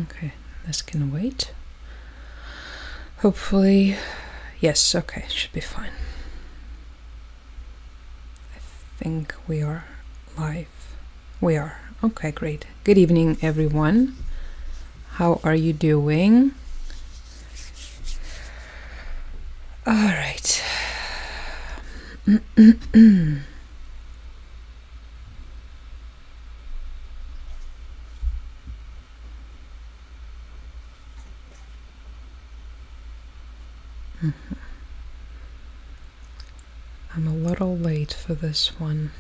Okay, this can wait. Hopefully, yes, okay, should be fine. I think we are live. We are. Okay, great. Good evening, everyone. How are you doing? All right. I'm a little late for this one.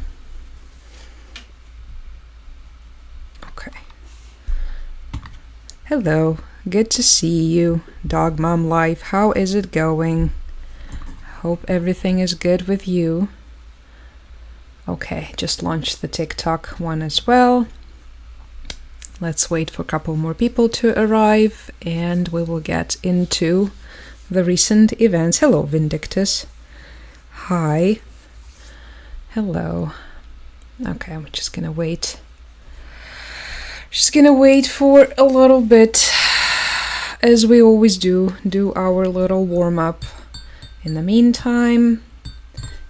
Okay. Hello, good to see you, Dog Mom Life. How is it going? Hope everything is good with you. Okay, just launched the TikTok one as well. Let's wait for a couple more people to arrive and we will get into the recent events. Hello, Vindictus. Hi. Hello. Okay, I'm just gonna wait. Just gonna wait for a little bit, as we always do our little warm-up. In the meantime,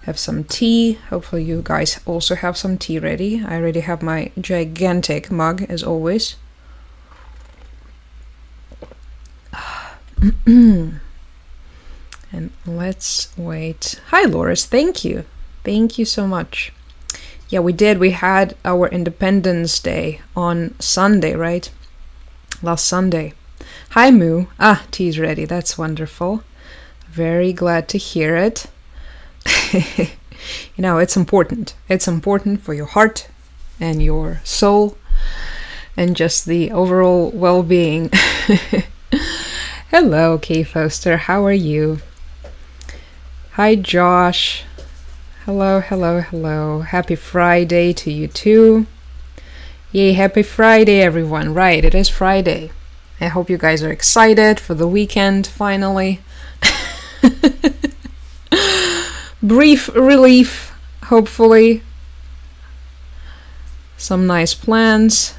have some tea. Hopefully you guys also have some tea ready. I already have my gigantic mug, as always. And let's wait. Hi, Loris. Thank you. Thank you so much. Yeah, we did. We had our Independence Day on Sunday, right? Last Sunday. Hi, Moo. Ah, tea's ready. That's wonderful. Very glad to hear it. You know, it's important. It's important for your heart and your soul and just the overall well-being. Hello, Kay Foster. How are you? Hi, Josh. Hello, hello, hello. Happy Friday to you too. Yay, happy Friday, everyone. Right, it is Friday. I hope you guys are excited for the weekend, finally. Brief relief, hopefully. Some nice plans.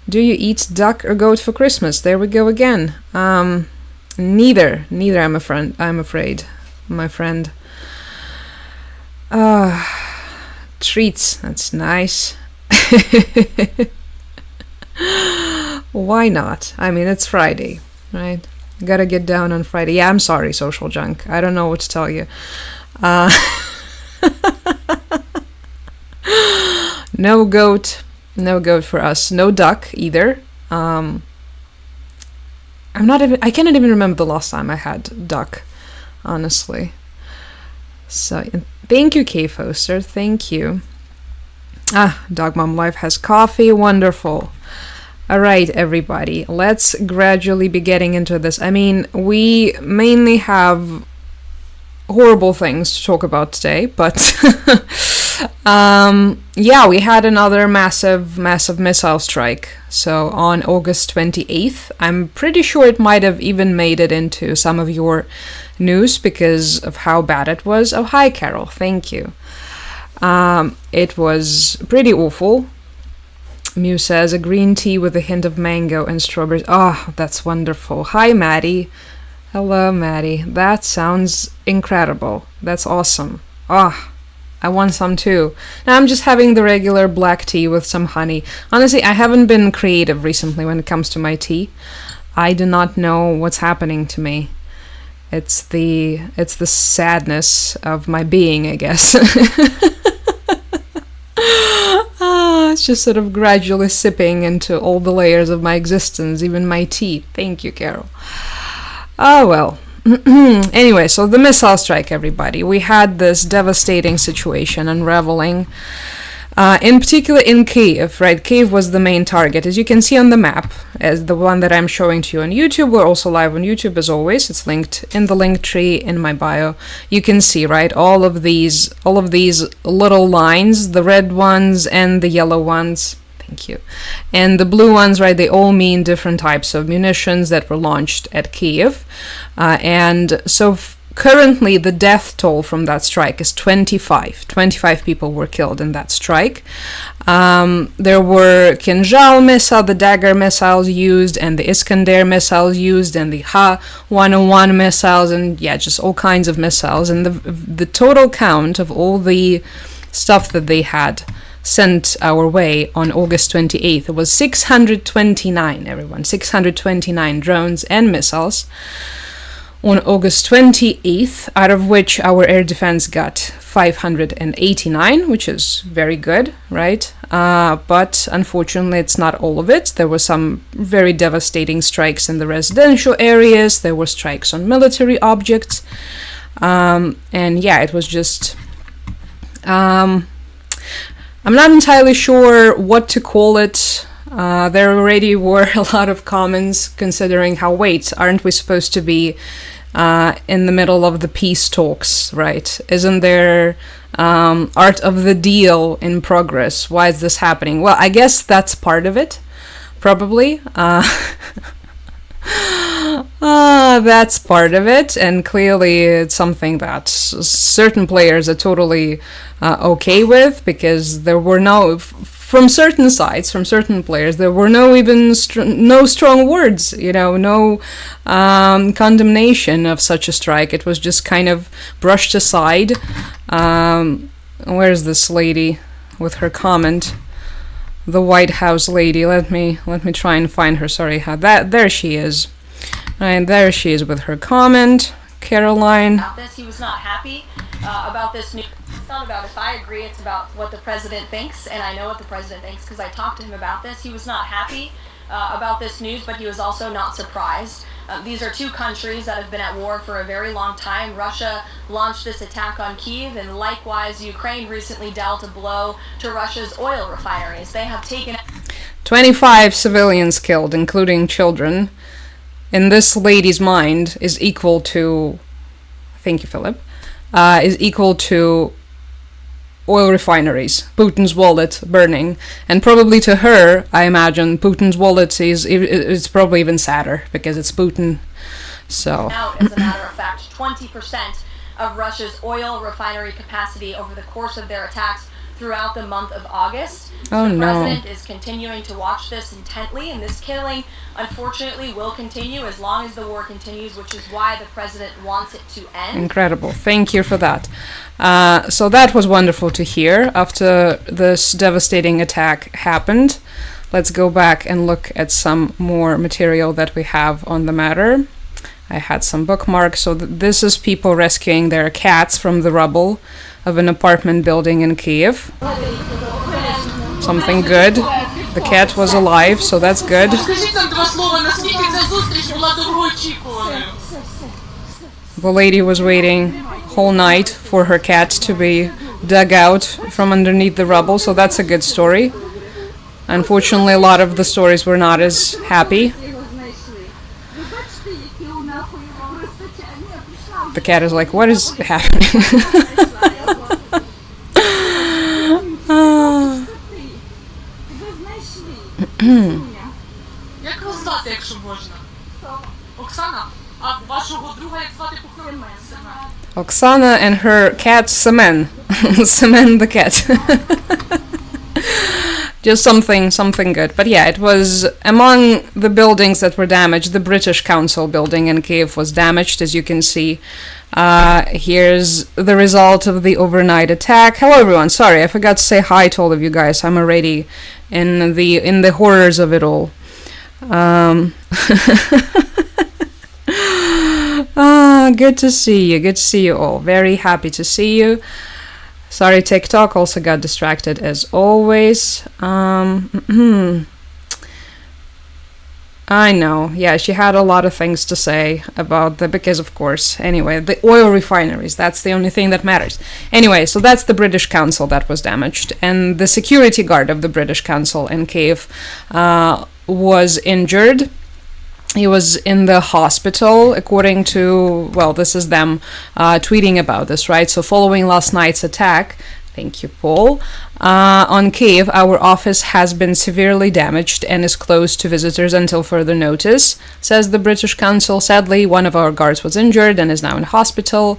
Do you eat duck or goat for Christmas? There we go again. Neither, I'm afraid. My friend. Treats, that's nice. Why not? I mean, it's Friday, right? Gotta get down on Friday. Yeah, I'm sorry, social junk. I don't know what to tell you. No goat for us. No duck either. I cannot even remember the last time I had duck, honestly. So thank you, Kay Foster. Thank you. Dog Mom Life has coffee. Wonderful. All right, everybody. Let's gradually be getting into this. I mean, we mainly have horrible things to talk about today, but yeah, we had another massive missile strike. So on August 28th, I'm pretty sure it might have even made it into some of your news because of how bad it was. Oh, hi, Carol. Thank you. It was pretty awful. Mew says a green tea with a hint of mango and strawberries. Oh, that's wonderful. Hi, Maddie. Hello, Maddie. That sounds incredible. That's awesome. Ah, I want some too. Now I'm just having the regular black tea with some honey. Honestly, I haven't been creative recently when it comes to my tea. I do not know what's happening to me. It's the sadness of my being, I guess. It's just sort of gradually sipping into all the layers of my existence, even my tea. Thank you, Carol. Oh, well. Anyway, so the missile strike, everybody. We had this devastating situation unraveling, in particular in Kyiv, right? Kyiv was the main target. As you can see on the map, as the one that I'm showing to you on YouTube, we're also live on YouTube as always. It's linked in the link tree in my bio. You can see, right, all of these little lines, the red ones and the yellow ones. Thank you. And the blue ones, right, they all mean different types of munitions that were launched at Kyiv. And so currently the death toll from that strike is 25. 25 people were killed in that strike. There were Kinjal missile, the Dagger missiles used, and the Iskander missiles used, and the Ha-101 missiles, and yeah, just all kinds of missiles. And the total count of all the stuff that they had sent our way on August 28th was 629, everyone. 629 drones and missiles on August 28th, out of which our air defense got 589, which is very good, right? But unfortunately, it's not all of it. There were some very devastating strikes in the residential areas. There were strikes on military objects. And yeah, it was just... I'm not entirely sure what to call it. There already were a lot of comments considering how, wait, aren't we supposed to be in the middle of the peace talks, right? Isn't there art of the deal in progress? Why is this happening? Well, I guess that's part of it, probably. That's part of it, and clearly it's something that certain players are totally okay with, because there were from certain sides, from certain players, there were no strong words, no condemnation of such a strike. It was just kind of brushed aside. Where's this lady with her comment? The White House lady. Let me try and find her. Sorry, there she is. And there she is with her comment. Caroline. About this, he was not happy about this news. It's not about if I agree, it's about what the president thinks, and I know what the president thinks because I talked to him about this. He was not happy about this news, but he was also not surprised. These are two countries that have been at war for a very long time. Russia launched this attack on Kyiv, and likewise, Ukraine recently dealt a blow to Russia's oil refineries. They have taken 25 civilians killed, including children, in this lady's mind is equal to, thank you, Philip, is equal to oil refineries, Putin's wallet burning. And probably to her, I imagine, Putin's wallet is probably even sadder because it's Putin. So. Out, as a matter of fact, 20% of Russia's oil refinery capacity over the course of their attacks throughout the month of August. Oh, the no. president is continuing to watch this intently, and this killing, unfortunately, will continue as long as the war continues, which is why the president wants it to end. Incredible. Thank you for that. So that was wonderful to hear. After this devastating attack happened, let's go back and look at some more material that we have on the matter. I had some bookmarks. So this is people rescuing their cats from the rubble of an apartment building in Kyiv. Something good. The cat was alive, so that's good. The lady was waiting whole night for her cat to be dug out from underneath the rubble, so that's a good story. Unfortunately, a lot of the stories were not as happy. The cat is like, what is happening? Як вас звати, якщо можна? Оксана? А вашого друга як звати по-хрому? Oksana and her cat Semen. Semen the cat. Just something good. But yeah, it was among the buildings that were damaged. The British Council building in Kyiv was damaged, as you can see. Here's the result of the overnight attack. Hello everyone, sorry, I forgot to say hi to all of you guys. I'm already in the horrors of it all. Good to see you all. Very happy to see you. Sorry, TikTok also got distracted as always. I know, yeah, she had a lot of things to say about because of course, anyway, the oil refineries, that's the only thing that matters. Anyway, so that's the British Council that was damaged, and the security guard of the British Council in Kyiv was injured. He was in the hospital, according to, well, this is them tweeting about this, right? So following last night's attack, Thank you, Paul. On Kiev, our office has been severely damaged and is closed to visitors until further notice, says the British consul. Sadly, one of our guards was injured and is now in hospital.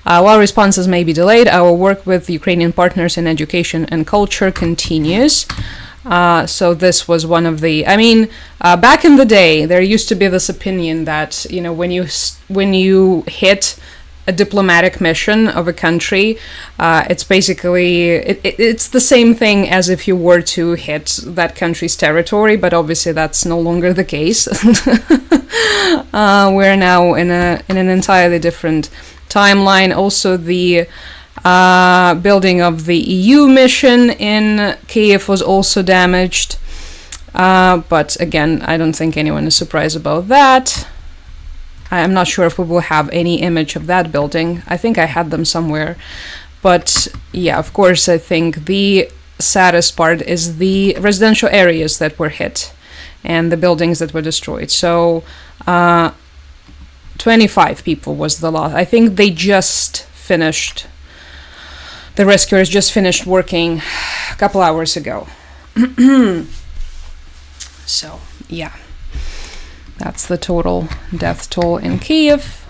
While responses may be delayed, our work with Ukrainian partners in education and culture continues. So this was one of the, back in the day, there used to be this opinion that, when you hit a diplomatic mission of a country, it's basically, it's the same thing as if you were to hit that country's territory, but obviously that's no longer the case. We're now in an entirely different timeline. Also, the building of the EU mission in Kiev was also damaged, but again, I don't think anyone is surprised about that. I'm not sure if we will have any image of that building. I think I had them somewhere, but yeah, of course, I think the saddest part is the residential areas that were hit and the buildings that were destroyed. So 25 people was the loss. I think they just finished, the rescuers just finished working a couple hours ago. So, yeah. That's the total death toll in Kiev.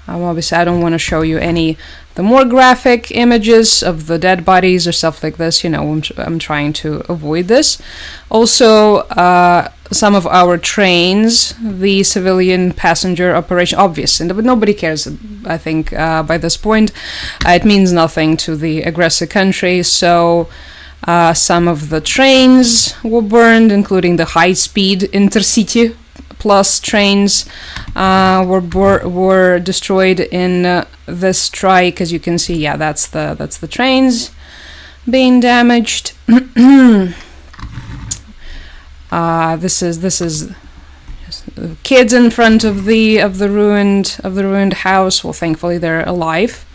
Obviously, I don't want to show you the more graphic images of the dead bodies or stuff like this. I'm trying to avoid this. Also, some of our trains, the civilian passenger operation, obviously, but nobody cares, I think, by this point. It means nothing to the aggressor country, so some of the trains were burned, including the high-speed intercity plus trains were destroyed in this strike. As you can see, yeah, that's the trains being damaged. This is kids in front of the ruined house. Well, thankfully they're alive.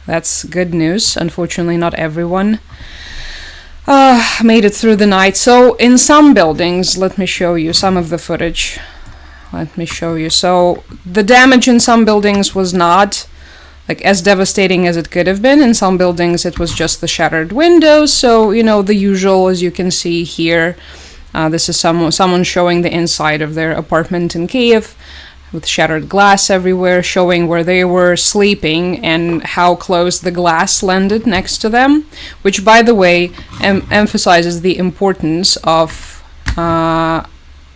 That's good news. Unfortunately, not everyone made it through the night. So in some buildings, let me show you some of the footage. So the damage in some buildings was not as devastating as it could have been. In some buildings it was just the shattered windows. So, the usual, as you can see here. This is someone showing the inside of their apartment in Kiev with shattered glass everywhere, showing where they were sleeping and how close the glass landed next to them, which, by the way, emphasizes the importance of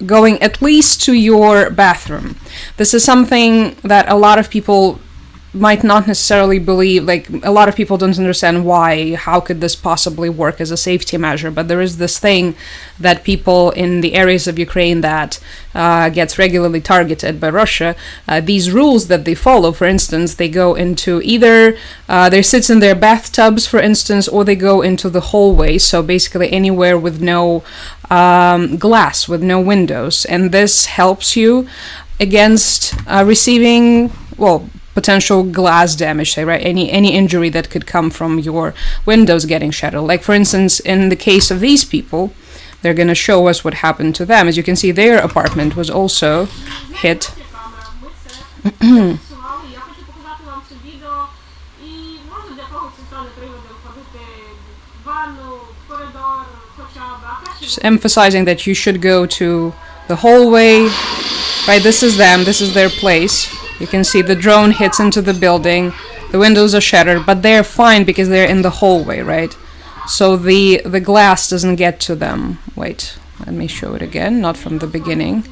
going at least to your bathroom. This is something that a lot of people might not necessarily believe. A lot of people don't understand how could this possibly work as a safety measure, but there is this thing that people in the areas of Ukraine that gets regularly targeted by Russia, these rules that they follow, for instance, they go into either they sit in their bathtubs, for instance, or they go into the hallway, so basically anywhere with no glass, with no windows, and this helps you against receiving, potential glass damage, say, right? Any injury that could come from your windows getting shattered. For instance, in the case of these people, they're going to show us what happened to them. As you can see, their apartment was also hit. Just emphasizing that you should go to the hallway, right? This is them, this is their place. You can see the drone hits into the building, the windows are shattered, but they're fine because they're in the hallway, right? So the glass doesn't get to them. Wait, let me show it again, not from the beginning.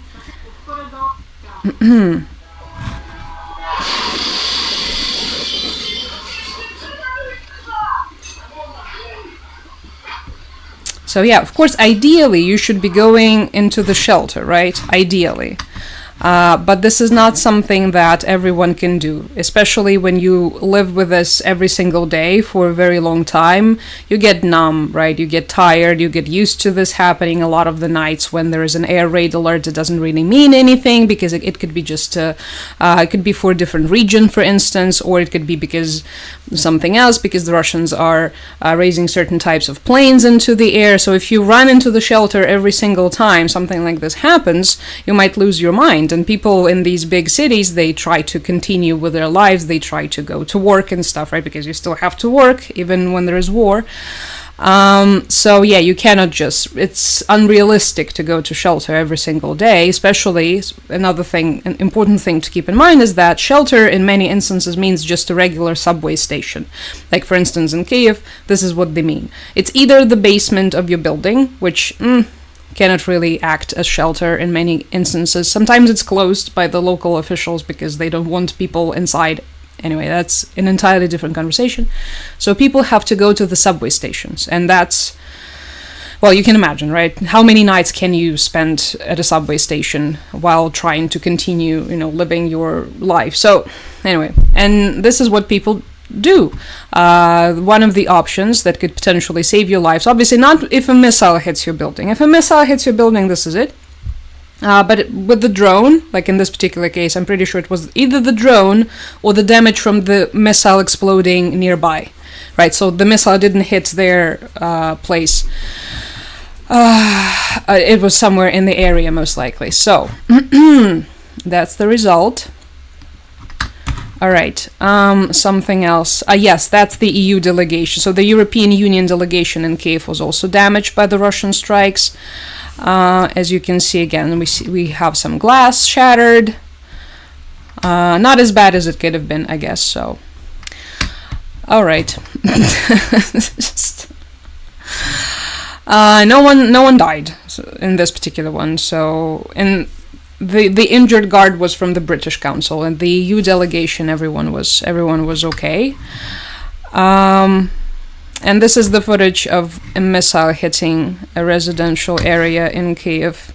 So yeah, of course, ideally you should be going into the shelter, right? Ideally. But this is not something that everyone can do, especially when you live with this every single day for a very long time. You get numb, right? You get tired, you get used to this happening. A lot of the nights when there is an air raid alert, it doesn't really mean anything because it could be just, it could be for a different region, for instance, or it could be because something else, because the Russians are raising certain types of planes into the air. So if you run into the shelter every single time something like this happens, you might lose your mind. point. And people in these big cities, they try to continue with their lives. They try to go to work and stuff, right? Because you still have to work even when there is war. So yeah, you cannot just, it's unrealistic to go to shelter every single day. Especially, another thing, an important thing to keep in mind is that shelter in many instances means just a regular subway station. Like for instance in Kiev, this is what they mean. It's either the basement of your building, which cannot really act as shelter in many instances. Sometimes it's closed by the local officials because they don't want people inside. Anyway, that's an entirely different conversation. So people have to go to the subway stations, and that's, well, you can imagine, right? How many nights can you spend at a subway station while trying to continue, living your life? So anyway, and this is what people do. One of the options that could potentially save your lives, obviously not if a missile hits your building. If a missile hits your building, this is it. But with the drone, like in this particular case, I'm pretty sure it was either the drone or the damage from the missile exploding nearby, right? So the missile didn't hit their place. It was somewhere in the area, most likely. So that's the result. All right, something else. Yes, that's the EU delegation. So the European Union delegation in Kiev was also damaged by the Russian strikes. As you can see, again, we have some glass shattered. Not as bad as it could have been, I guess. So, all right. No one died in this particular one. So, and the injured guard was from the British Council, and the EU delegation. Everyone was okay. And this is the footage of a missile hitting a residential area in Kiev.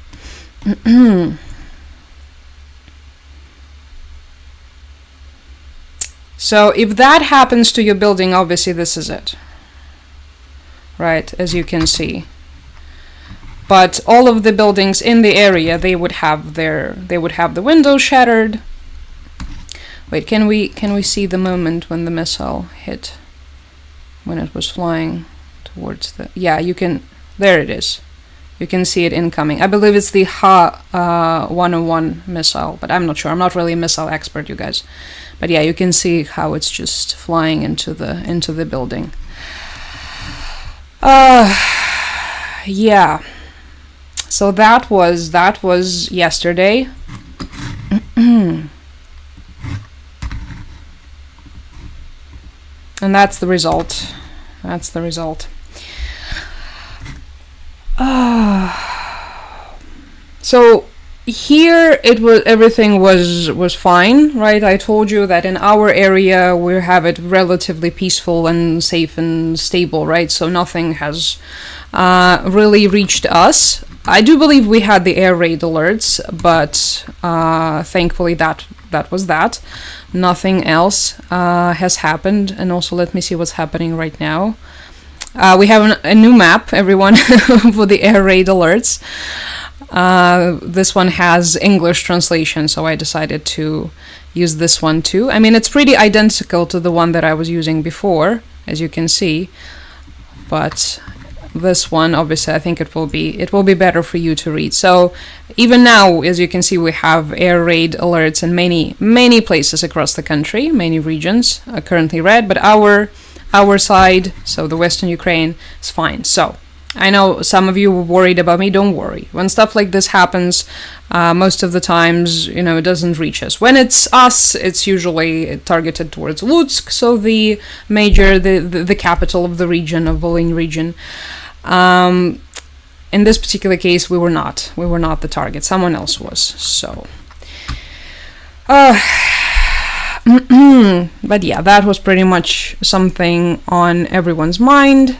So if that happens to your building, obviously this is it. Right, as you can see. But all of the buildings in the area, they would have the windows shattered. Wait, can we see the moment when the missile hit? When it was flying towards the... Yeah, you can... There it is. You can see it incoming. I believe it's the Ha-101 missile, but I'm not sure. I'm not really a missile expert, you guys. But yeah, you can see how it's just flying into the building. Yeah. So that was yesterday. And that's the result. So here everything was fine, right? I told you that in our area we have it relatively peaceful and safe and stable, right? So nothing has really reached us. I do believe we had the air raid alerts, but thankfully that was that. Nothing else has happened. And also, let me see what's happening right now. We have a new map, everyone, for the air raid alerts. This one has English translation, so I decided to use this one too. I mean, it's pretty identical to the one that I was using before, as you can see. But this one, obviously, I think it will be better for you to read. So even now, as you can see, we have air raid alerts in many places across the country. Many regions are currently red, but our side, so the Western Ukraine, is fine. So I know some of you were worried about me. Don't worry. When stuff like this happens, most of the times, it doesn't reach us. When it's us, it's usually targeted towards Lutsk, so the capital of the region, of Volyn region. In this particular case, we were not the target. Someone else was. So, but yeah, that was pretty much something on everyone's mind.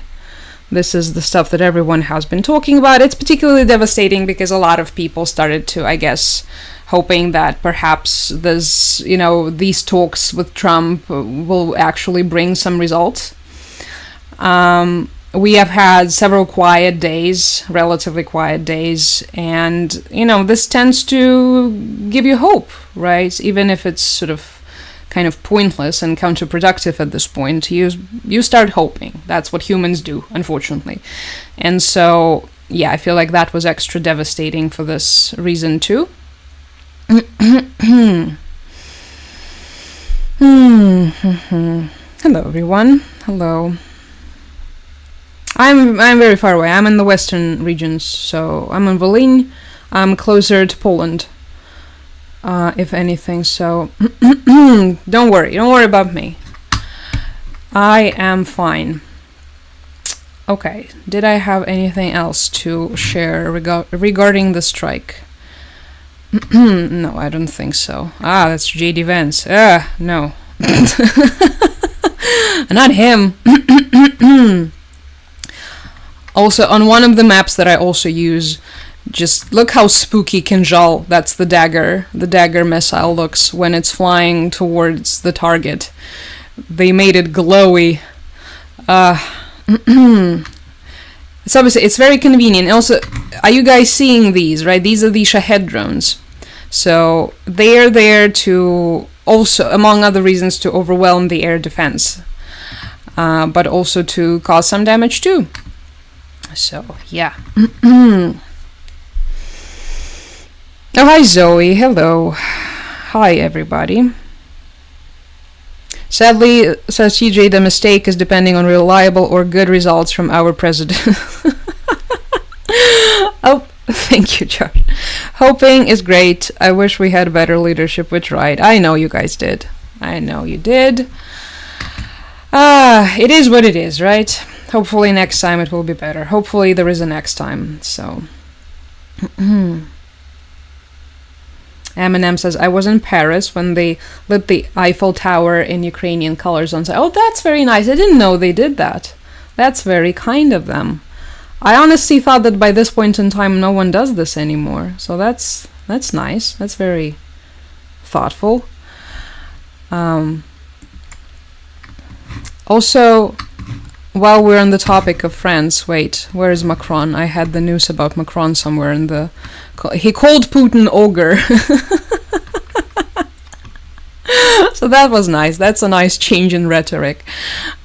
This is the stuff that everyone has been talking about. It's particularly devastating because a lot of people started to, I guess, hoping that perhaps there's, these talks with Trump will actually bring some results. We have had several relatively quiet days, and, this tends to give you hope, right? Even if it's sort of kind of pointless and counterproductive at this point, you start hoping. That's what humans do, unfortunately. And so, yeah, I feel like that was extra devastating for this reason too. Hello, everyone. Hello. I'm very far away. I'm in the western regions, so I'm in Volhynia. I'm closer to Poland, if anything. So don't worry about me. I am fine. Okay, did I have anything else to share regarding the strike? No, I don't think so. That's JD Vance. No. Not him. Also, on one of the maps that I also use, just look how spooky Kinjal, that's the dagger missile looks when it's flying towards the target. They made it glowy. It's obviously, it's very convenient. Also, are you guys seeing these, right? These are the Shahed drones. So they are there to also, among other reasons, to overwhelm the air defense, but also to cause some damage too. So, yeah. Oh, hi Zoe, hello. Hi everybody. Sadly, says CJ, the mistake is depending on reliable or good results from our president. Oh, thank you, Josh. Hoping is great. I wish we had better leadership with right. I know you guys did. I know you did. It is what it is, right? Hopefully next time it will be better. Hopefully there is a next time, so... Eminem says, I was in Paris when they lit the Eiffel Tower in Ukrainian colors on site. Oh, that's very nice. I didn't know they did that. That's very kind of them. I honestly thought that by this point in time no one does this anymore. So that's nice. That's very thoughtful. Also, while we're on the topic of France, wait, where is Macron? I had the news about Macron somewhere in the... He called Putin ogre. So that was nice. That's a nice change in rhetoric.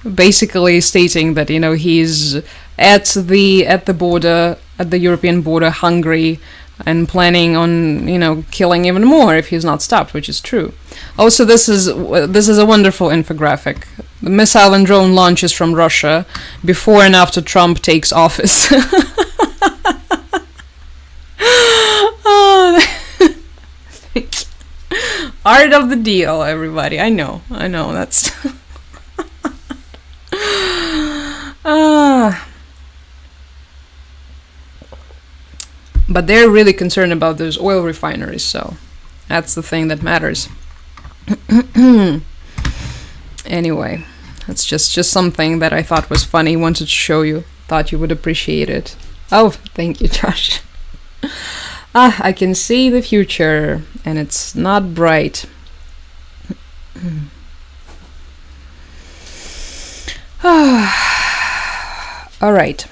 Basically stating that, you know, he's at the border, at the European border, hungry, and planning on, you know, killing even more if he's not stopped, which is true. Also, this is a wonderful infographic. The missile and drone launches from Russia before and after Trump takes office. Oh, art of the deal, everybody. I know, that's... But they're really concerned about those oil refineries, so that's the thing that matters. Anyway, that's just something that I thought was funny, wanted to show you, thought you would appreciate it. Oh, thank you, Josh. I can see the future, and it's not bright. All right.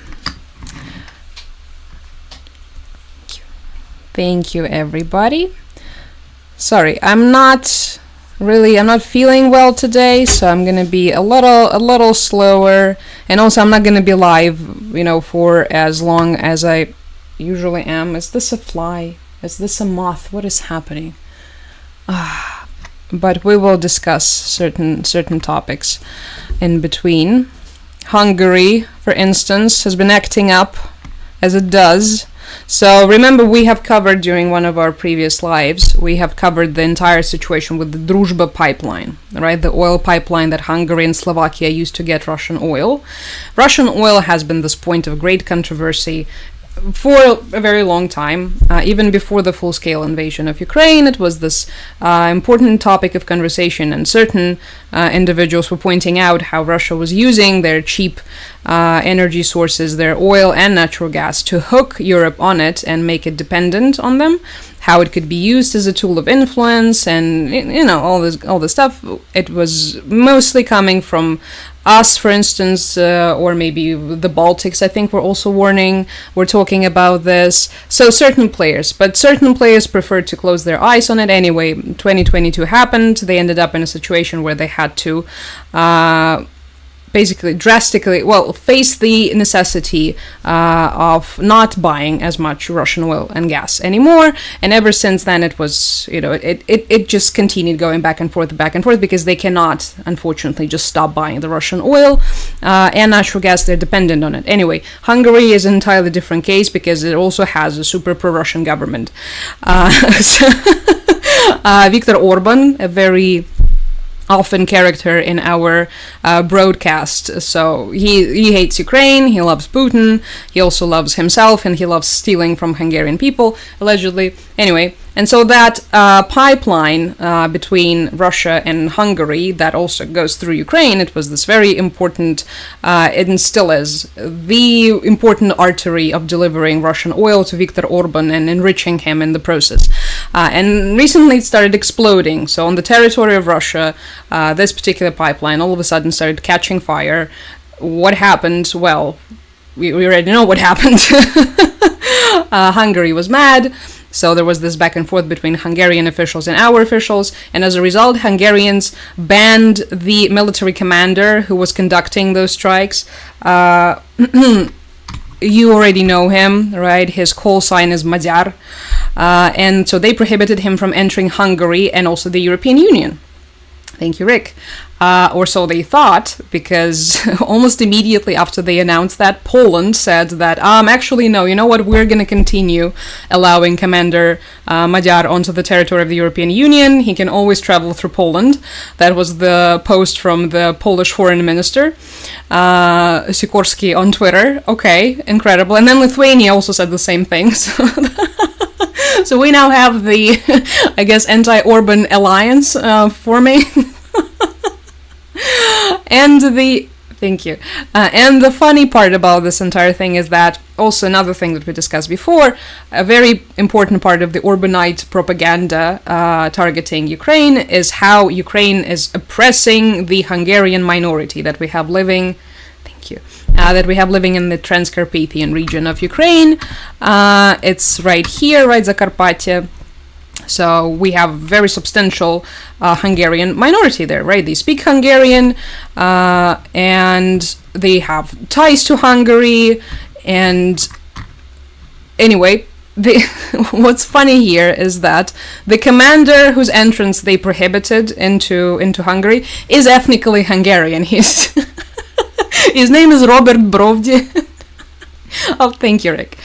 Thank you, everybody. Sorry, I'm not feeling well today, so I'm gonna be a little slower, and also I'm not gonna be live, you know, for as long as I usually am. Is this a fly? Is this a moth? What is happening? But we will discuss certain topics in between. Hungary, for instance, has been acting up as it does. So remember, we have covered during one of our previous lives, we have covered the entire situation with the Druzhba pipeline, right? The oil pipeline that Hungary and Slovakia used to get Russian oil. Russian oil has been this point of great controversy for a very long time, even before the full-scale invasion of Ukraine. It was this important topic of conversation, and certain individuals were pointing out how Russia was using their cheap energy sources, their oil and natural gas, to hook Europe on it and make it dependent on them, how it could be used as a tool of influence, and, you know, all this stuff. It was mostly coming from us, for instance, or maybe the Baltics, I think, were also we're talking about this. So certain players preferred to close their eyes on it. Anyway, 2022 happened. They ended up in a situation where they had to basically drastically, face the necessity of not buying as much Russian oil and gas anymore. And ever since then, it was, it just continued going back and forth, because they cannot, unfortunately, just stop buying the Russian oil and natural gas. They're dependent on it. Anyway, Hungary is an entirely different case because it also has a super pro-Russian government. Viktor Orban, a very often character in our broadcast. So he hates Ukraine, he loves Putin, he also loves himself, and he loves stealing from Hungarian people, allegedly. Anyway, and so that pipeline between Russia and Hungary that also goes through Ukraine, it was this very important, and still is, the important artery of delivering Russian oil to Viktor Orban and enriching him in the process. And recently it started exploding. So on the territory of Russia, this particular pipeline all of a sudden started catching fire. What happened? Well, we already know what happened. Hungary was mad. So there was this back and forth between Hungarian officials and our officials, and as a result, Hungarians banned the military commander who was conducting those strikes. You already know him, right? His call sign is Magyar. And so they prohibited him from entering Hungary and also the European Union. Thank you, Rick. Or so they thought, because almost immediately after they announced that, Poland said that, actually, no, you know what, we're going to continue allowing Commander Magyar onto the territory of the European Union. He can always travel through Poland. That was the post from the Polish foreign minister, Sikorski, on Twitter. Okay, incredible. And then Lithuania also said the same thing. So we now have the, I guess, anti-Orban alliance forming. And thank you. And the funny part about this entire thing is that, also another thing that we discussed before, a very important part of the Orbanite propaganda targeting Ukraine is how Ukraine is oppressing the Hungarian minority that we have living, that we have living in the Transcarpathian region of Ukraine. It's right here, right, Zakarpattia. So we have very substantial Hungarian minority there, right? They speak Hungarian, and they have ties to Hungary. And anyway, what's funny here is that the commander whose entrance they prohibited into Hungary is ethnically Hungarian. His name is Robert Brovdi. Oh, thank you, Rick.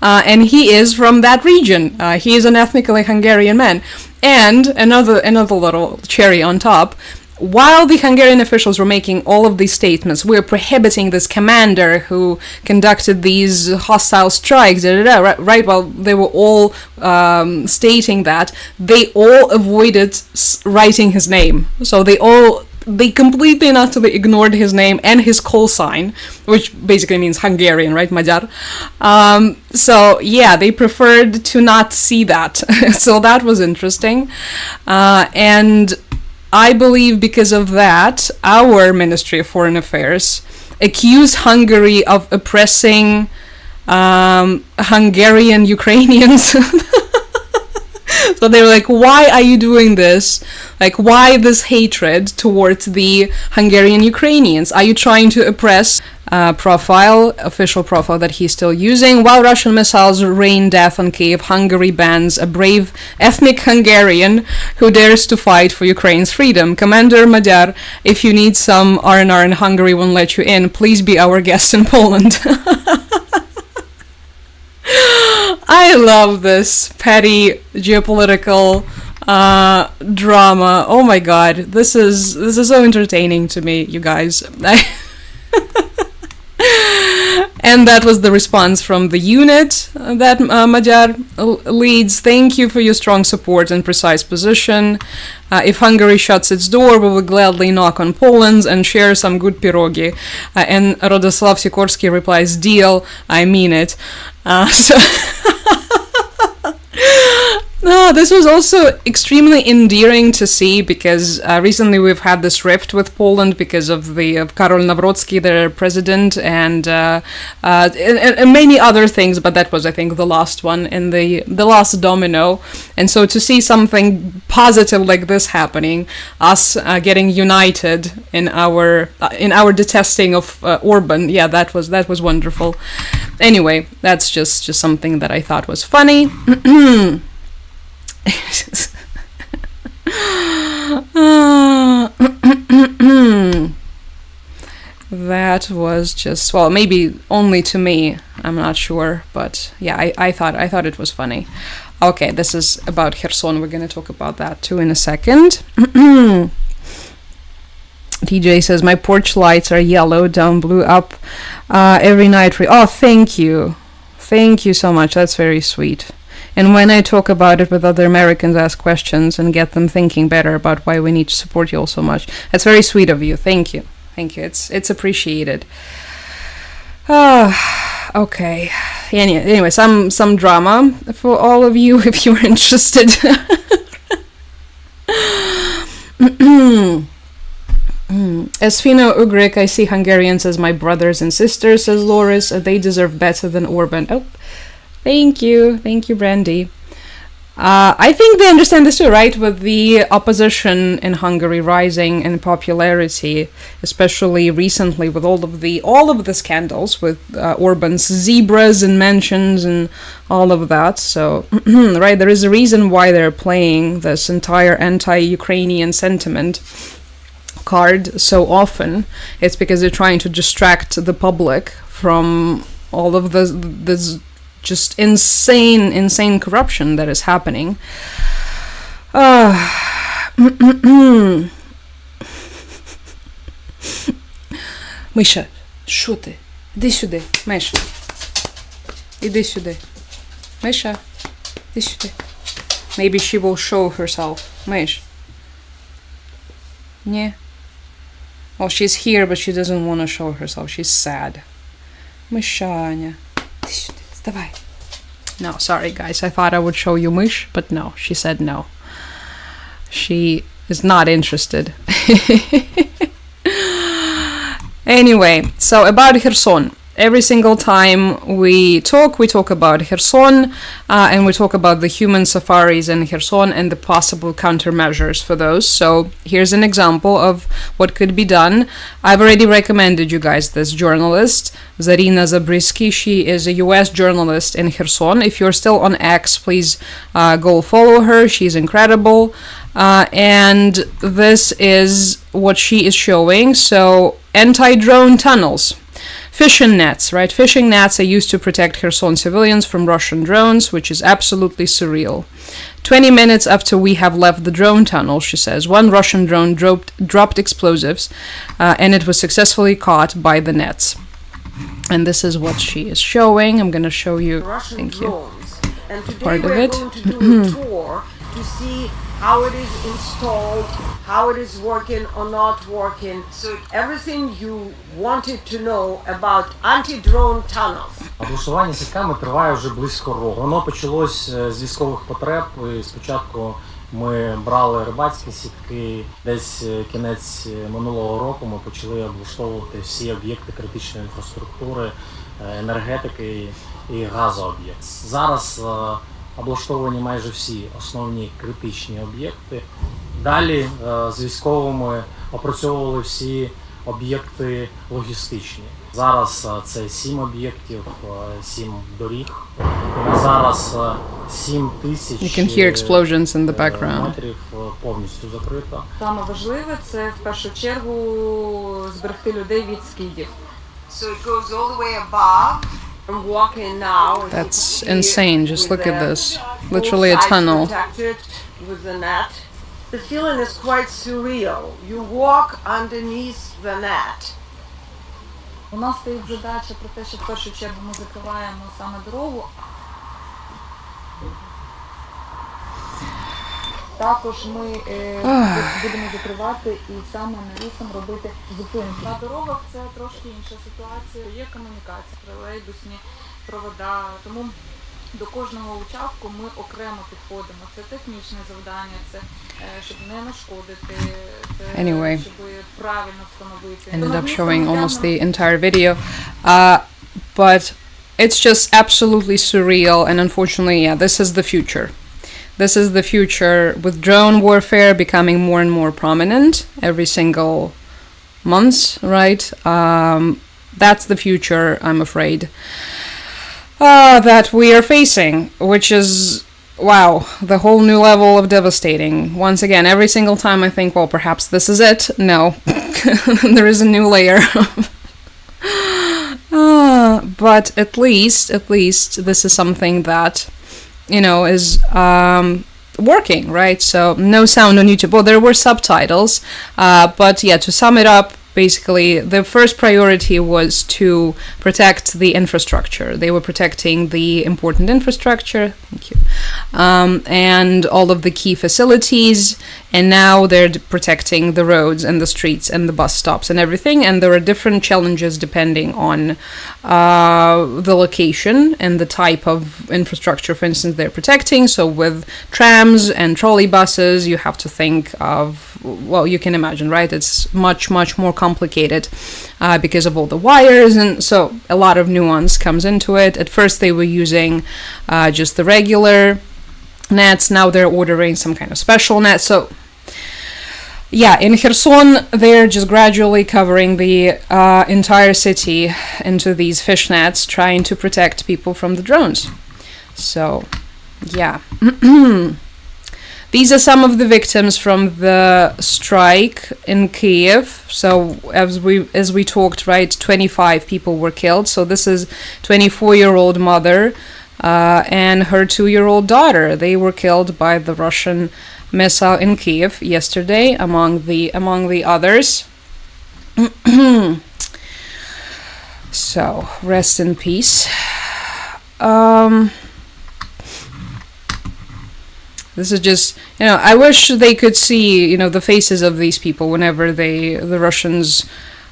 And he is from that region. He is an ethnically Hungarian man. And another little cherry on top, while the Hungarian officials were making all of these statements, we're prohibiting this commander who conducted these hostile strikes, right? While they were all stating that, they all avoided writing his name. So they completely and utterly ignored his name and his call sign, which basically means Hungarian, right, Magyar? So yeah, they preferred to not see that. So that was interesting. And I believe because of that, our Ministry of Foreign Affairs accused Hungary of oppressing Hungarian Ukrainians. So they were like, why are you doing this? Like, why this hatred towards the Hungarian Ukrainians? Are you trying to oppress? Official profile that he's still using. While Russian missiles rain death on Kiev, Hungary bans a brave ethnic Hungarian who dares to fight for Ukraine's freedom. Commander Magyar, if you need some R&R and Hungary won't let you in, please be our guest in Poland. I love this petty geopolitical drama. Oh my god, this is so entertaining to me, you guys. And that was the response from the unit that Magyar leads. Thank you for your strong support and precise position. If Hungary shuts its door, we will gladly knock on Poland's and share some good pirogi. And Radoslav Sikorski replies, deal, I mean it. No, this was also extremely endearing to see because recently we've had this rift with Poland because of Karol Nawrocki, their president, and many other things. But that was, I think, the last one in the last domino. And so to see something positive like this happening, us getting united in our detesting of Orban, yeah, that was wonderful. Anyway, that's just something that I thought was funny. That was just, well, maybe only to me, I'm not sure, but yeah, I thought it was funny. Okay, this is about Kherson. We're gonna talk about that too in a second. TJ says my porch lights are yellow, down blue, up every night. Oh, thank you so much. That's very sweet. And when I talk about it with other Americans, ask questions and get them thinking better about why we need to support you all so much. That's very sweet of you. Thank you. It's appreciated. Okay. Anyway, some drama for all of you if you're interested. As Finno-Ugric, I see Hungarians as my brothers and sisters, says Loris. They deserve better than Orban. Oh. Thank you, Brandy. I think they understand this too, right? With the opposition in Hungary rising in popularity, especially recently with all of the scandals with Orban's zebras and mansions and all of that. So, right, there is a reason why they're playing this entire anti-Ukrainian sentiment card so often. It's because they're trying to distract the public from all of this just insane corruption that is happening. Миша, що ти? Іди сюди, Миша. Іди сюди. Миша, іди сюди. Maybe she will show herself. Миш. Ні. Well, she's here, but she doesn't want to show herself. She's sad. Мишаня. Іди сюди. Давай. No, sorry guys, I thought I would show you Mish, but no, she said no. She is not interested. Anyway, so about Kherson. Every single time we talk about Kherson, and we talk about the human safaris in Kherson and the possible countermeasures for those. So here's an example of what could be done. I've already recommended you guys this journalist, Zarina Zabriskie. She is a US journalist in Kherson. If you're still on X, please go follow her. She's incredible. And this is what she is showing. So anti-drone tunnels. Fishing nets, right? Fishing nets are used to protect Kherson civilians from Russian drones, which is absolutely surreal. 20 minutes after we have left the drone tunnel, she says, one Russian drone dropped explosives, and it was successfully caught by the nets. And this is what she is showing. I'm going to show you, Russian drones. And today part of we're it. going to do a tour to see how it is installed, how it is working or not working. So everything you wanted to know about anti-drone tunnels. Облаштування сітками триває вже близько року. Воно почалось з військових потреб. І спочатку ми брали рибацькі сітки. Десь кінець минулого року ми почали облаштовувати всі об'єкти критичної інфраструктури, енергетики і газооб'єкт. Зараз облаштовані майже всі основні критичні об'єкти. Далі з військовими опрацьовували всі об'єкти логістичні. Зараз це 7 об'єктів, 7 доріг. І на зараз 7 тисяч метрів повністю закрито. Саме важливе – це в першу чергу зберегти людей від скидів. So it goes all the way above. I'm walking now. That's insane. Just look at this. Literally a tunnel. Protected with the net. The feeling is quite surreal. You walk underneath the net. У нас стоїть задача про те, що в першу чергу ми закриваємо саме дорогу. Також ми будемо закривати і саме навісом робити зупинки. На дорогах це трошки інша ситуація. Є комунікація, тролейбусні провода. Тому До кожного участку ми окремо підходимо. Це технічне завдання, це щоб не нашкодити, це Anyway, щоб правильно встановити. ended up showing almost the entire video. But it's just absolutely surreal, and unfortunately, yeah, this is the future. This is the future, with drone warfare becoming more and more prominent every single month, right? That's the future, I'm afraid, that we are facing, which is, wow, the whole new level of devastating. Once again, every single time I think, well, perhaps this is it. No, there is a new layer. But at least this is something that, you know, is working, right? So no sound on YouTube. Well, there were subtitles, but yeah, to sum it up, basically, the first priority was to protect the infrastructure. They were protecting the important infrastructure, thank you, and all of the key facilities, and now they're protecting the roads and the streets and the bus stops and everything, and there are different challenges depending on the location and the type of infrastructure, for instance, they're protecting. So with trams and trolley buses, you have to think of, well, you can imagine, right? It's much more complicated because of all the wires, and so a lot of nuance comes into it. At first they were using just the regular nets, now they're ordering some kind of special net. So yeah, in Kherson they're just gradually covering the entire city into these fish nets, trying to protect people from the drones. So yeah. These are some of the victims from the strike in Kiev. So as we talked, right, 25 people were killed. So this is 24-year-old mother and her 2-year-old daughter. They were killed by the Russian missile in Kiev yesterday, among the others. So rest in peace. This is just, you know, I wish they could see, you know, the faces of these people whenever the Russians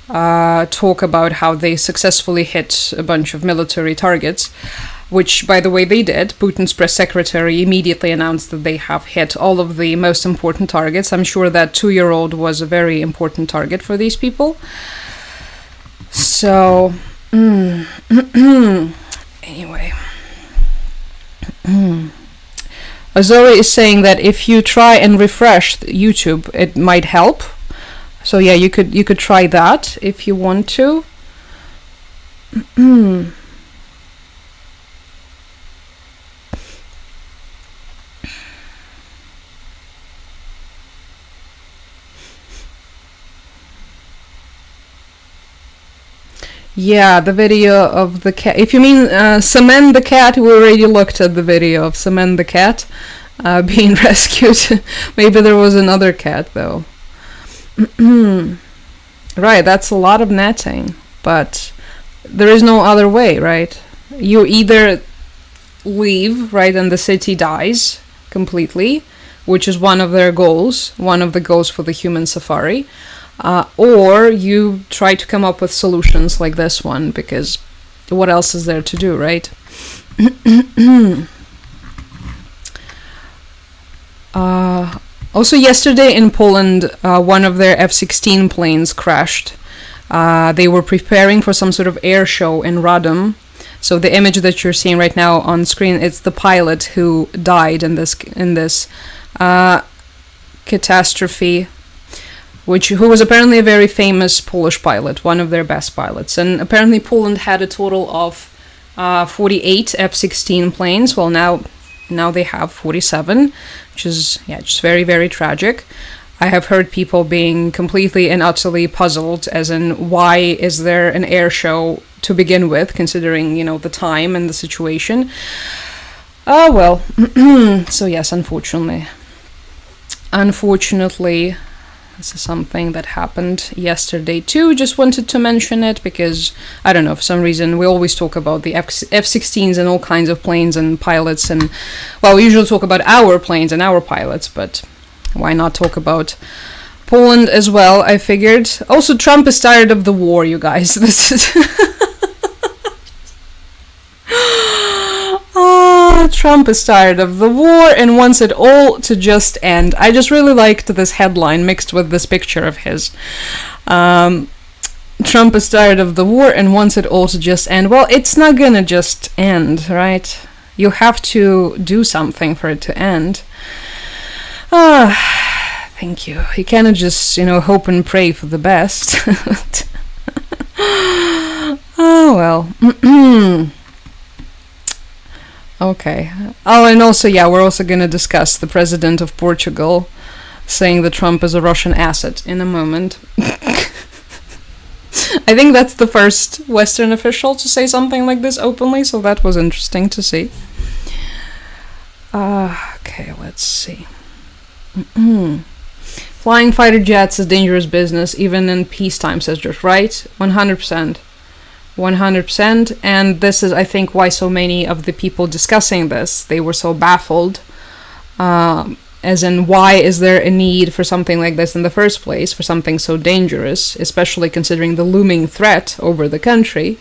talk about how they successfully hit a bunch of military targets, which, by the way, they did. Putin's press secretary immediately announced that they have hit all of the most important targets. I'm sure that 2-year-old was a very important target for these people. So, anyway. Zoe is saying that if you try and refresh YouTube, it might help. So yeah, you could try that if you want to. Yeah, the video of the cat. If you mean Semen the cat, we already looked at the video of Semen the cat being rescued. Maybe there was another cat, though. Right, that's a lot of netting, but there is no other way, right? You either leave, right, and the city dies completely, which is one of their goals, one of the goals for the human safari, or you try to come up with solutions like this one, because what else is there to do, right? Also yesterday in Poland, one of their F-16 planes crashed. They were preparing for some sort of air show in Radom. So the image that you're seeing right now on screen, it's the pilot who died in this catastrophe, who was apparently a very famous Polish pilot, one of their best pilots. And apparently Poland had a total of 48 F-16 planes. Well, now they have 47, which is, yeah, just very, very tragic. I have heard people being completely and utterly puzzled, as in, why is there an air show to begin with, considering, you know, the time and the situation. Oh, well. So yes, unfortunately, this is something that happened yesterday too. Just wanted to mention it because, I don't know, for some reason we always talk about the F-16s and all kinds of planes and pilots, and, well, we usually talk about our planes and our pilots, but why not talk about Poland as well, I figured. Also, Trump is tired of the war, you guys. This is... Trump is tired of the war and wants it all to just end. I just really liked this headline mixed with this picture of his. Trump is tired of the war and wants it all to just end. Well, it's not gonna just end, right? You have to do something for it to end. Thank you. You cannot just, hope and pray for the best. Oh, well. Okay. Oh, and also, we're also going to discuss the president of Portugal saying that Trump is a Russian asset in a moment. I think that's the first Western official to say something like this openly, so that was interesting to see. Okay, let's see. Flying fighter jets is dangerous business, even in peacetime, says George. Right? 100%. 100%. And this is, I think, why so many of the people discussing this, they were so baffled. As in, why is there a need for something like this in the first place, for something so dangerous, especially considering the looming threat over the country,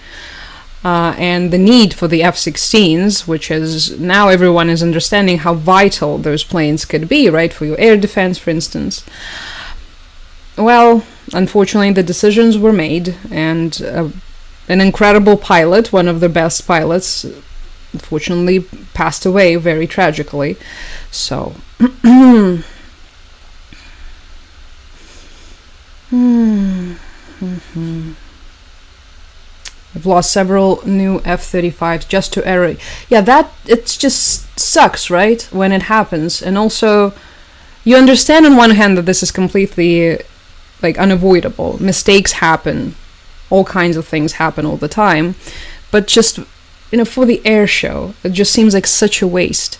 and the need for the F-16s, which is, now everyone is understanding how vital those planes could be, right, for your air defense, for instance. Well, unfortunately, the decisions were made, and an incredible pilot, one of the best pilots, unfortunately passed away very tragically. So I've lost several new F-35s just to error. Yeah, that, it just sucks, right, when it happens. And also, you understand on one hand that this is completely, unavoidable. Mistakes happen. All kinds of things happen all the time. But just, for the air show, it just seems like such a waste.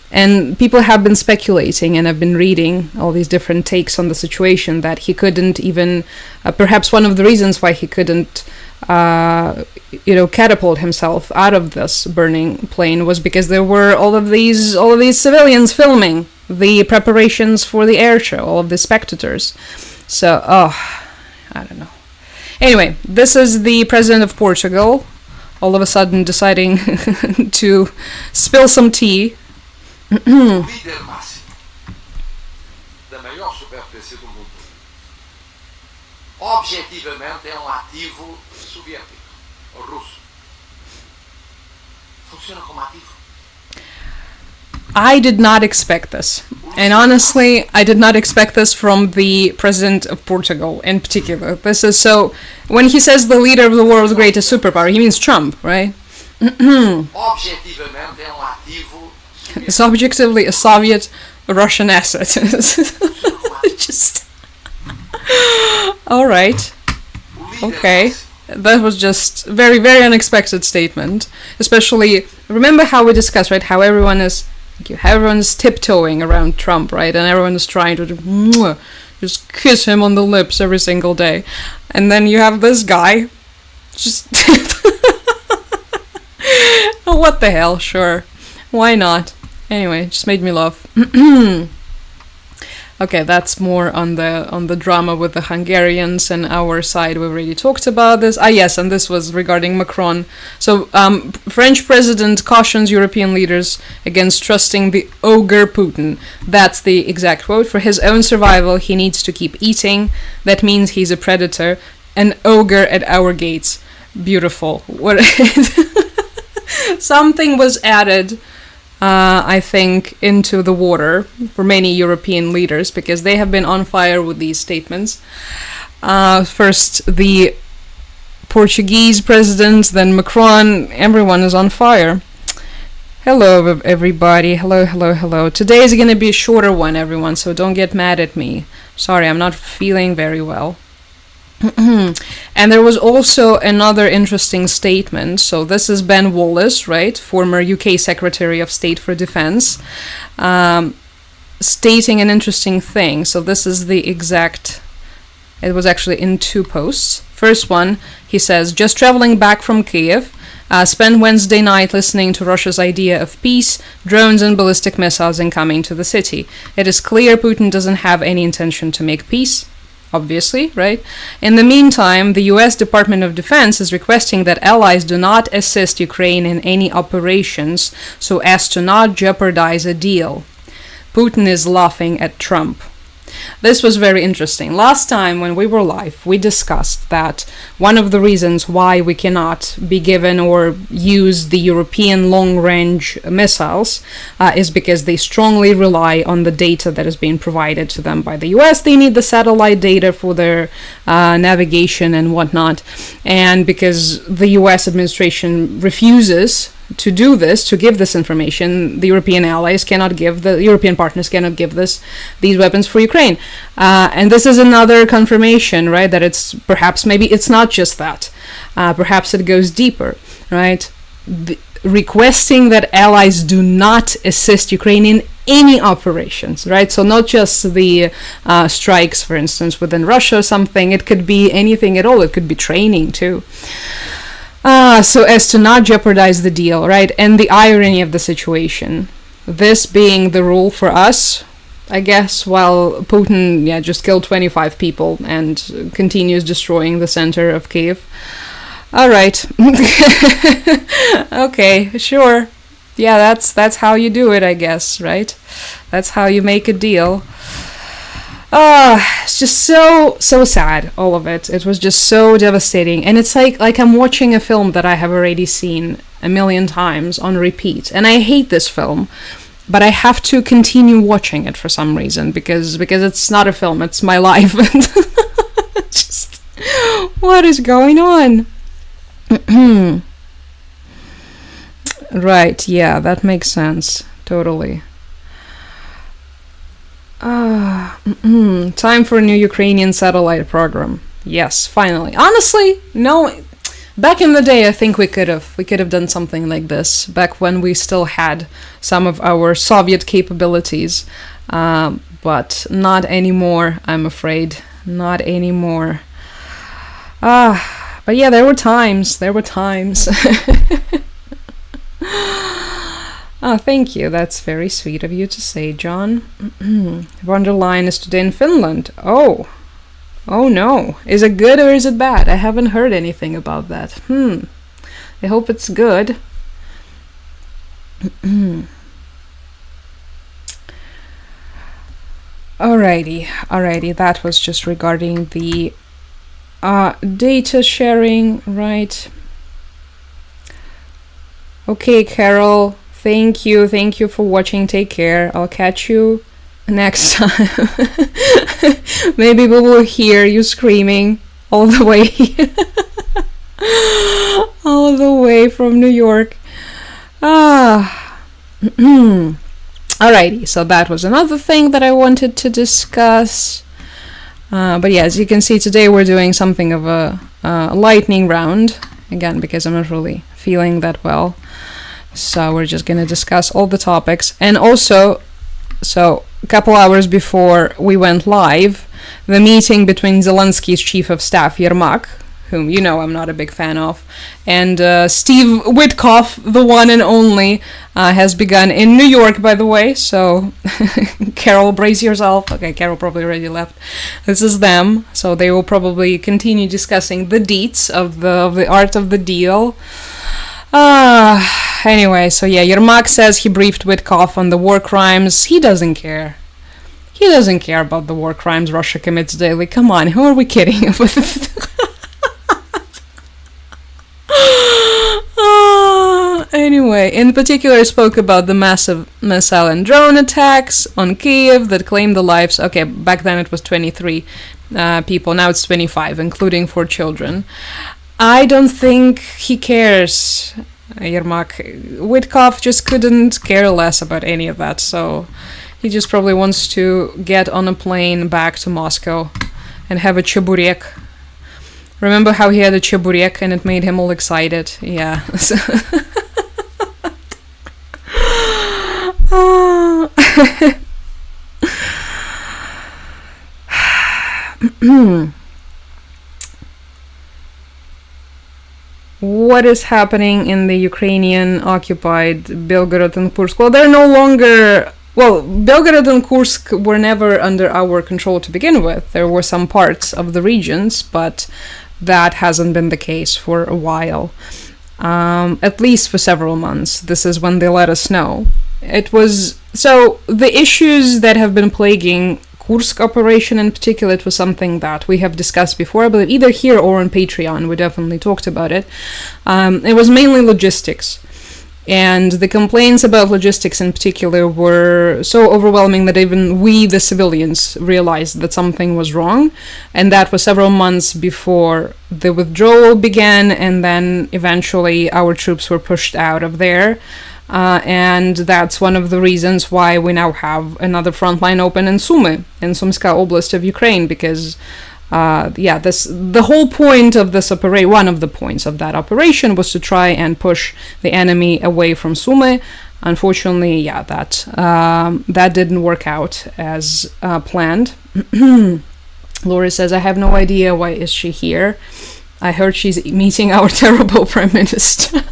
And people have been speculating, and I've been reading all these different takes on the situation, that he couldn't even, perhaps one of the reasons why he couldn't, catapult himself out of this burning plane was because there were all of these civilians filming the preparations for the air show, all of the spectators. So, I don't know. Anyway, this is the president of Portugal, all of a sudden deciding to spill some tea. Líder máximo da maior superfície do mundo, objetivamente é ativo soviético, russo. Funciona como ativo. I did not expect this. And honestly, I did not expect this from the president of Portugal in particular. This is so... When he says the leader of the world's greatest superpower, he means Trump, right? Objetivamente é ativo. It's objectively a Soviet Russian asset. Just... Alright. Okay. That was just very, very unexpected statement. Especially, remember how we discussed, right? How everyone's tiptoeing around Trump, right? And everyone is trying to just kiss him on the lips every single day. And then you have this guy just... Oh, what the hell, sure. Why not? Anyway, it just made me laugh. Okay, that's more on the drama with the Hungarians and our side. We already talked about this. Yes, and this was regarding Macron. So, French president cautions European leaders against trusting the ogre Putin. That's the exact quote. For his own survival, he needs to keep eating. That means he's a predator. An ogre at our gates. Beautiful. What? Something was added, I think, into the water for many European leaders, because they have been on fire with these statements. First the Portuguese president, then Macron, everyone is on fire. Hello everybody, hello. Today is going to be a shorter one, everyone, so don't get mad at me. Sorry, I'm not feeling very well. And there was also another interesting statement. So this is Ben Wallace, right, former UK Secretary of State for Defence, stating an interesting thing. So this is the exact, it was actually in two posts. First one, he says, just traveling back from Kiev, spent Wednesday night listening to Russia's idea of peace, drones and ballistic missiles incoming to the city. It is clear Putin doesn't have any intention to make peace. obviously, right? In the meantime, the US Department of Defense is requesting that allies do not assist Ukraine in any operations so as to not jeopardize a deal. Putin is laughing at Trump. This was very interesting. Last time when we were live, we discussed that one of the reasons why we cannot be given or use the European long-range missiles is because they strongly rely on the data that is being provided to them by the US. They need the satellite data for their navigation and whatnot. And because the US administration refuses to do this, to give this information, the European allies cannot give, the European partners cannot give these weapons for Ukraine. And this is another confirmation, right, that it's perhaps, maybe it's not just that. Perhaps it goes deeper, right? Requesting that allies do not assist Ukraine in any operations, right? So not just the strikes, for instance, within Russia or something. It could be anything at all. It could be training too. So as to not jeopardize the deal, right? And the irony of the situation, this being the rule for us, I guess, while Putin, just killed 25 people and continues destroying the center of Kiev. All right. Okay, sure. Yeah, that's how you do it, I guess, right? That's how you make a deal. It's just so sad, all of it. It was just so devastating. And it's like I'm watching a film that I have already seen a million times on repeat. And I hate this film, but I have to continue watching it for some reason because it's not a film, it's my life. Just, what is going on? Right, yeah, that makes sense. Totally. Time for a new Ukrainian satellite program. Yes, finally. Honestly, no. Back in the day, I think we could have done something like this. Back when we still had some of our Soviet capabilities, but not anymore. I'm afraid, not anymore. But yeah, there were times. There were times. Oh, thank you. That's very sweet of you to say, John. Wonderline is today in Finland. Oh no. Is it good or is it bad? I haven't heard anything about that. I hope it's good. Alrighty. That was just regarding the data sharing, right? Okay, Carol. Thank you for watching. Take care. I'll catch you next time. Maybe we will hear you screaming all the way all the way from New York. Alrighty, so that was another thing that I wanted to discuss. But yeah, as you can see, today we're doing something of a lightning round again because I'm not really feeling that well. So we're just going to discuss all the topics. And also, so a couple hours before we went live, the meeting between Zelensky's chief of staff, Yermak, whom you know I'm not a big fan of, and Steve Witkoff, the one and only, has begun in New York, by the way. So, Carol, brace yourself. Okay, Carol probably already left. This is them. So they will probably continue discussing the deets of the art of the deal. Anyway, so yeah, Yermak says he briefed Witkoff on the war crimes. He doesn't care. He doesn't care about the war crimes Russia commits daily. Come on, who are we kidding? Anyway, in particular, spoke about the massive missile and drone attacks on Kiev that claimed the lives. Okay, back then it was 23 people. Now it's 25, including 4 children. I don't think he cares, Yermak. Witkoff just couldn't care less about any of that, so he just probably wants to get on a plane back to Moscow and have a cheburek. Remember how he had a cheburek and it made him all excited? Yeah. What is happening in the Ukrainian occupied Belgorod and Kursk? Well, they're no longer well, Belgorod and Kursk were never under our control to begin with. There were some parts of the regions, but that hasn't been the case for a while. At least for several months. This is when they let us know. It was, so the issues that have been plaguing Kursk operation in particular, it was something that we have discussed before, I believe either here or on Patreon, we definitely talked about it. It was mainly logistics. And the complaints about logistics in particular were so overwhelming that even we, the civilians, realized that something was wrong. And that was several months before the withdrawal began, and then eventually our troops were pushed out of there. And that's one of the reasons why we now have another front line open in Sumy, in Sumska Oblast of Ukraine, because the whole point of this operation, one of the points of that operation, was to try and push the enemy away from Sumy. Unfortunately, that didn't work out as planned. Lori says, I have no idea why is she here. I heard she's meeting our terrible prime minister.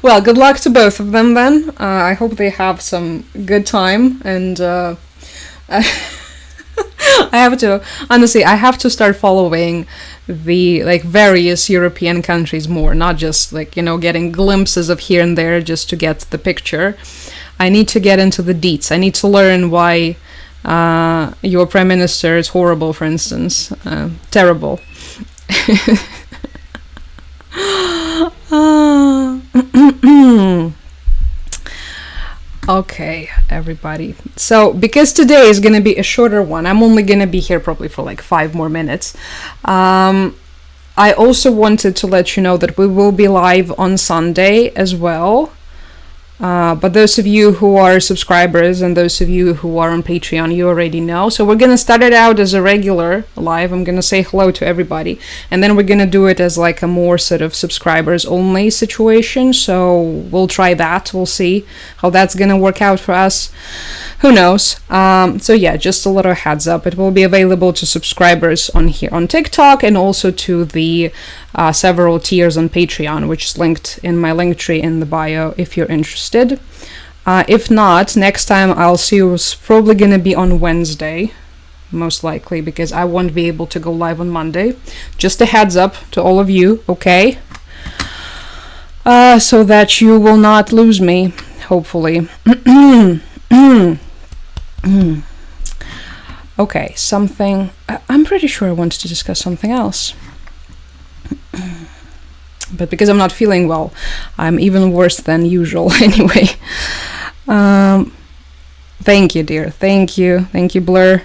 Well, good luck to both of them then. I hope they have some good time, and I have to start following the various European countries more, not just getting glimpses of here and there just to get the picture. I need to get into the deets. I need to learn why your prime minister is horrible, for instance. Terrible. Okay, everybody. So, because today is going to be a shorter one, I'm only going to be here probably for 5 more minutes. I also wanted to let you know that we will be live on Sunday as well. But those of you who are subscribers and those of you who are on Patreon, you already know. So we're going to start it out as a regular live. I'm going to say hello to everybody. And then we're going to do it as a more sort of subscribers only situation. So we'll try that. We'll see how that's going to work out for us. Who knows? So yeah, just a little heads up. It will be available to subscribers on here on TikTok, and also to the several tiers on Patreon, which is linked in my link tree in the bio if you're interested. If not, next time I'll see you is probably gonna be on Wednesday, most likely, because I won't be able to go live on Monday. Just a heads up to all of you, okay? So that you will not lose me, hopefully. Okay, something... I'm pretty sure I wanted to discuss something else. But because I'm not feeling well, I'm even worse than usual anyway. Thank you, dear. Thank you, Blur.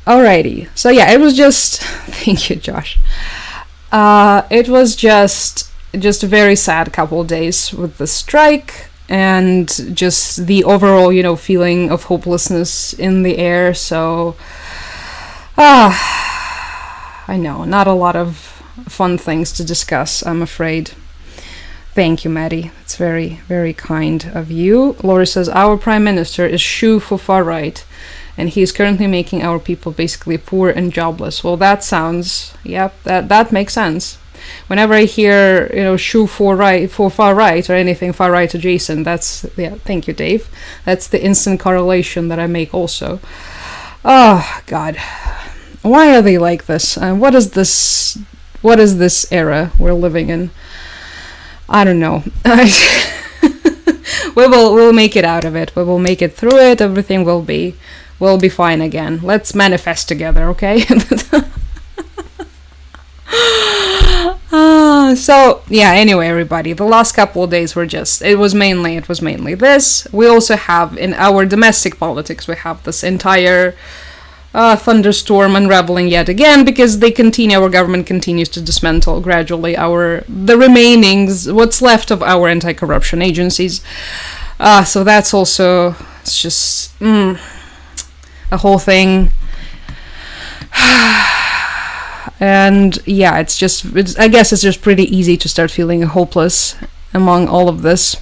Alrighty. So yeah, it was just... Thank you, Josh. It was just a very sad couple of days with the strike, and just the overall, feeling of hopelessness in the air. So, I know, not a lot of fun things to discuss, I'm afraid. Thank you, Maddie. It's very, very kind of you. Laura says, our prime minister is shoe for far right, and he is currently making our people basically poor and jobless. Well, that sounds, that makes sense. Whenever I hear, shoe for far right, or anything far right adjacent, that's, thank you, Dave. That's the instant correlation that I make also. Oh, God. Why are they like this? What is this era we're living in? I don't know. We'll make it out of it. We will make it through it. Everything will be fine again. Let's manifest together, okay? So yeah, anyway, everybody, the last couple of days were it was mainly this. We also have, in our domestic politics, we have this entire thunderstorm unraveling yet again, because our government continues to dismantle gradually the remainings, what's left of our anti-corruption agencies. So that's also, it's just a whole thing. And yeah, I guess it's just pretty easy to start feeling hopeless among all of this.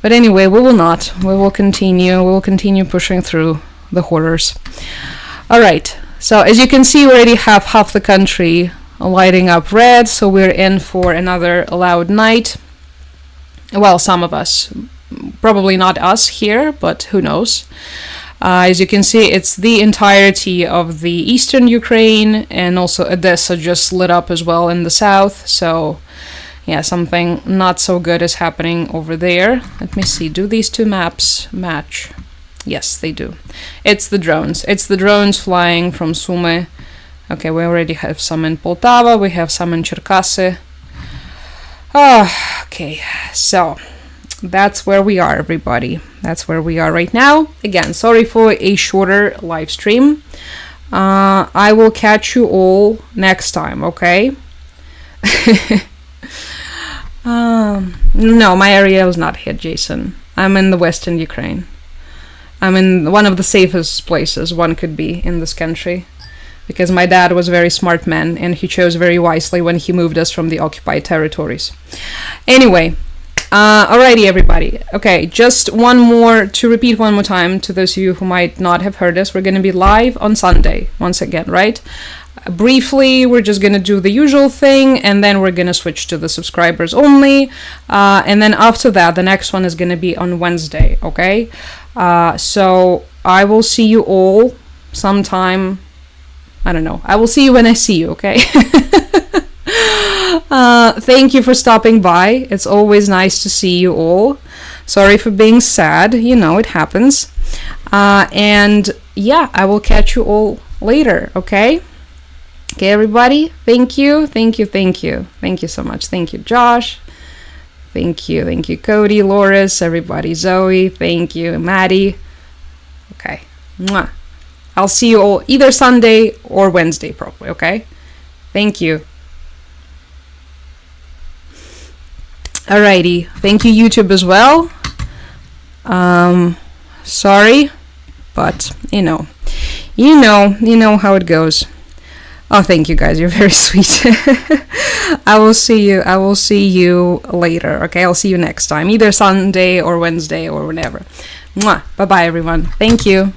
But anyway, we will not. We will continue pushing through the horrors. Alright, so as you can see, we already have half the country lighting up red, so we're in for another loud night. Well, some of us. Probably not us here, but who knows. As you can see, it's the entirety of the eastern Ukraine, and also Odessa just lit up as well in the south. So, yeah, something not so good is happening over there. Let me see, do these two maps match? Yes, they do. It's the drones. It's the drones flying from Sumy. Okay, we already have some in Poltava, we have some in Cherkasy. Okay, so that's where we are, everybody. That's where we are right now. Again, sorry for a shorter live stream. I will catch you all next time, okay? No, my area was not hit, Jason. I'm in the western Ukraine. I'm in one of the safest places one could be in this country. Because my dad was a very smart man, and he chose very wisely when he moved us from the occupied territories. Anyway, alrighty, everybody. Okay, just one more, to repeat one more time to those of you who might not have heard us, we're going to be live on Sunday, once again, right? Briefly, we're just going to do the usual thing, and then we're going to switch to the subscribers only. And then after that, the next one is going to be on Wednesday, okay? So I will see you all sometime. I don't know. I will see you when I see you, okay? Thank you for stopping by. It's always nice to see you all. Sorry for being sad. You know, it happens. And yeah, I will catch you all later, okay? Okay, everybody. Thank you. Thank you. Thank you. Thank you so much. Thank you, Josh. Thank you. Thank you, Cody, Loris, everybody, Zoe. Thank you, Maddie. Okay. Mwah. I'll see you all either Sunday or Wednesday, probably, okay? Thank you. Alrighty. Thank you, YouTube, as well. Sorry, but, you know how it goes. Oh, thank you, guys. You're very sweet. I will see you later, okay? I'll see you next time, either Sunday or Wednesday or whenever. Mwah. Bye-bye, everyone. Thank you.